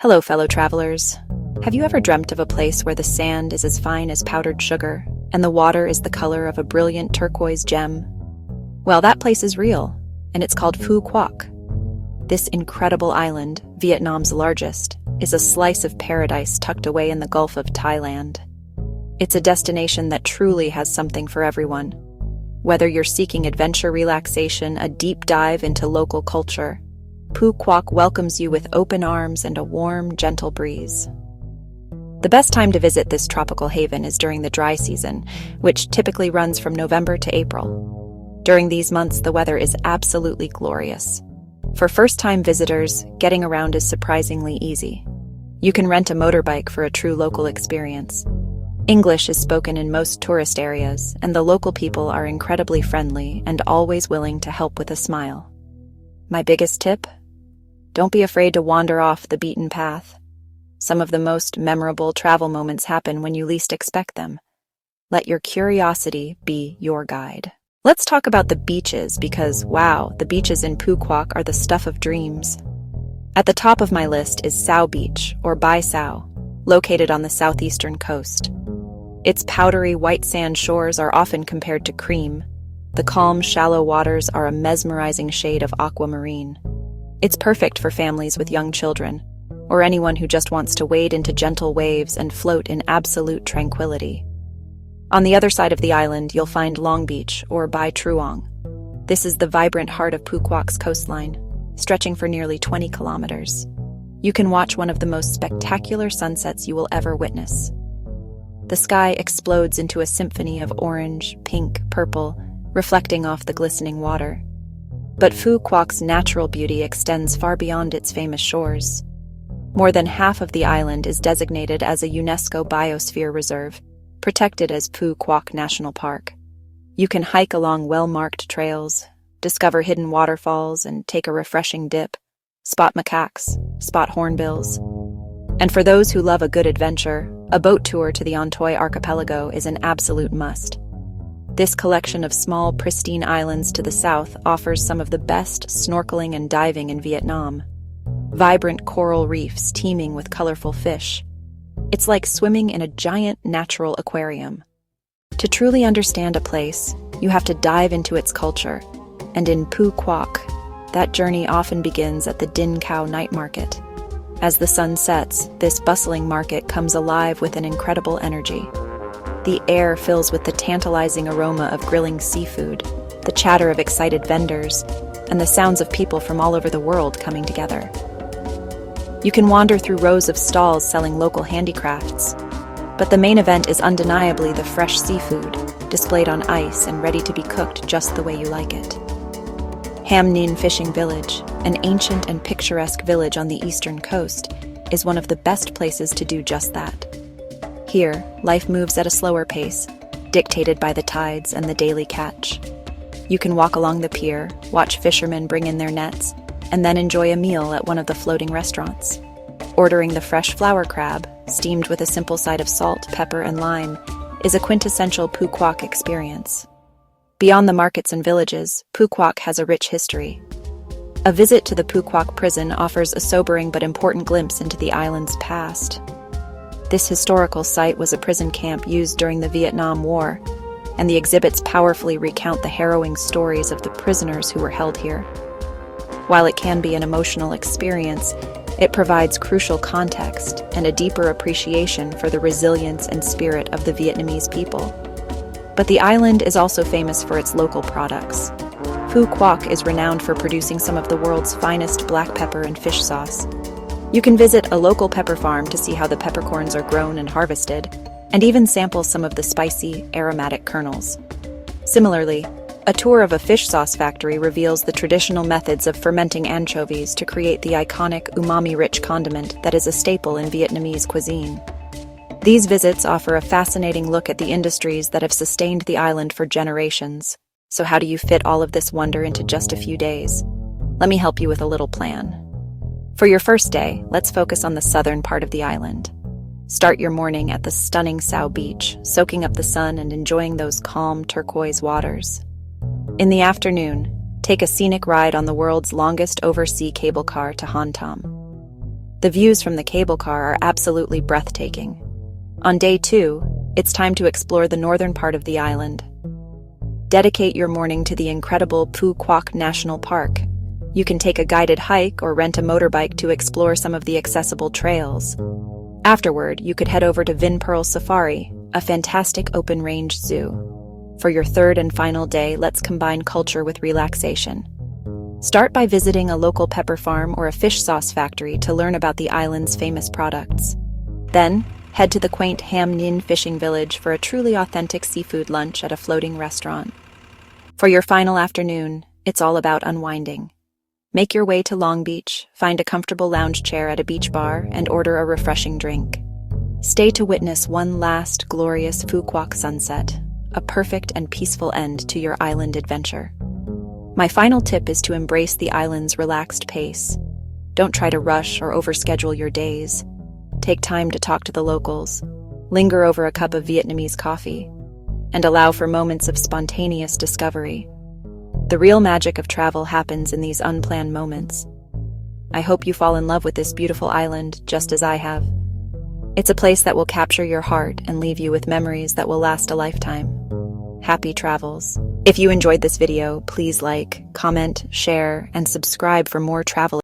Hello, fellow travelers. Have you ever dreamt of a place where the sand is as fine as powdered sugar and the water is the color of a brilliant turquoise gem? Well, that place is real, and it's called Quốc. This incredible island, Vietnam's largest, is a slice of paradise tucked away in the Gulf of Thailand. It's a destination that truly has something for everyone. Whether you're seeking adventure, relaxation, a deep dive into local culture, Quốc welcomes you with open arms and a warm, gentle breeze. The best time to visit this tropical haven is during the dry season, which typically runs from November to April. During these months, the weather is absolutely glorious. For first-time visitors, getting around is surprisingly easy. You can rent a motorbike for a true local experience. English is spoken in most tourist areas, and the local people are incredibly friendly and always willing to help with a smile. My biggest tip? Don't be afraid to wander off the beaten path. Some of the most memorable travel moments happen when you least expect them. Let your curiosity be your guide. Let's talk about the beaches because, wow, the beaches in Quốc are the stuff of dreams. At the top of my list is Sao Beach, or Bai Sao, located on the southeastern coast. Its powdery white sand shores are often compared to cream. The calm, shallow waters are a mesmerizing shade of aquamarine. It's perfect for families with young children, or anyone who just wants to wade into gentle waves and float in absolute tranquility. On the other side of the island, you'll find Long Beach, or Bai Truong. This is the vibrant heart of Quoc's coastline, stretching for nearly 20 kilometers. You can watch one of the most spectacular sunsets you will ever witness. The sky explodes into a symphony of orange, pink, purple, reflecting off the glistening water. But Quoc's natural beauty extends far beyond its famous shores. More than half of the island is designated as a UNESCO Biosphere Reserve, protected as Quoc National Park. You can hike along well-marked trails, discover hidden waterfalls, and take a refreshing dip, spot macaques, spot hornbills. And for those who love a good adventure, a boat tour to the Ontoy Archipelago is an absolute must. This collection of small, pristine islands to the south offers some of the best snorkeling and diving in Vietnam. Vibrant coral reefs teeming with colorful fish. It's like swimming in a giant natural aquarium. To truly understand a place, you have to dive into its culture, and in Quoc, that journey often begins at the Din Khao night market. As the sun sets, this bustling market comes alive with an incredible energy. The air fills with the tantalizing aroma of grilling seafood, the chatter of excited vendors, and the sounds of people from all over the world coming together. You can wander through rows of stalls selling local handicrafts, but the main event is undeniably the fresh seafood, displayed on ice and ready to be cooked just the way you like it. Ham Ninh Fishing Village, an ancient and picturesque village on the eastern coast, is one of the best places to do just that. Here, life moves at a slower pace, dictated by the tides and the daily catch. You can walk along the pier, watch fishermen bring in their nets, and then enjoy a meal at one of the floating restaurants. Ordering the fresh flower crab, steamed with a simple side of salt, pepper, and lime, is a quintessential Quoc experience. Beyond the markets and villages, Quoc has a rich history. A visit to the Quoc prison offers a sobering but important glimpse into the island's past. This historical site was a prison camp used during the Vietnam War, and the exhibits powerfully recount the harrowing stories of the prisoners who were held here. While it can be an emotional experience, it provides crucial context and a deeper appreciation for the resilience and spirit of the Vietnamese people. But the island is also famous for its local products. Quoc is renowned for producing some of the world's finest black pepper and fish sauce. You can visit a local pepper farm to see how the peppercorns are grown and harvested, and even sample some of the spicy, aromatic kernels. Similarly, a tour of a fish sauce factory reveals the traditional methods of fermenting anchovies to create the iconic umami-rich condiment that is a staple in Vietnamese cuisine. These visits offer a fascinating look at the industries that have sustained the island for generations. So how do you fit all of this wonder into just a few days? Let me help you with a little plan. For your first day, let's focus on the southern part of the island. Start your morning at the stunning Sao Beach, soaking up the sun and enjoying those calm turquoise waters. In the afternoon, take a scenic ride on the world's longest oversea cable car to Han Tam. The views from the cable car are absolutely breathtaking. On day 2, it's time to explore the northern part of the island. Dedicate your morning to the incredible Quốc National Park. You can take a guided hike or rent a motorbike to explore some of the accessible trails. Afterward, you could head over to Vin Pearl Safari, a fantastic open-range zoo. For your third and final day, let's combine culture with relaxation. Start by visiting a local pepper farm or a fish sauce factory to learn about the island's famous products. Then, head to the quaint Ham Ninh fishing village for a truly authentic seafood lunch at a floating restaurant. For your final afternoon, it's all about unwinding. Make your way to Long Beach, find a comfortable lounge chair at a beach bar, and order a refreshing drink. Stay to witness one last glorious Quốc sunset, a perfect and peaceful end to your island adventure. My final tip is to embrace the island's relaxed pace. Don't try to rush or overschedule your days. Take time to talk to the locals, linger over a cup of Vietnamese coffee, and allow for moments of spontaneous discovery. The real magic of travel happens in these unplanned moments. I hope you fall in love with this beautiful island just as I have. It's a place that will capture your heart and leave you with memories that will last a lifetime. Happy travels. If you enjoyed this video, please like, comment, share, and subscribe for more travel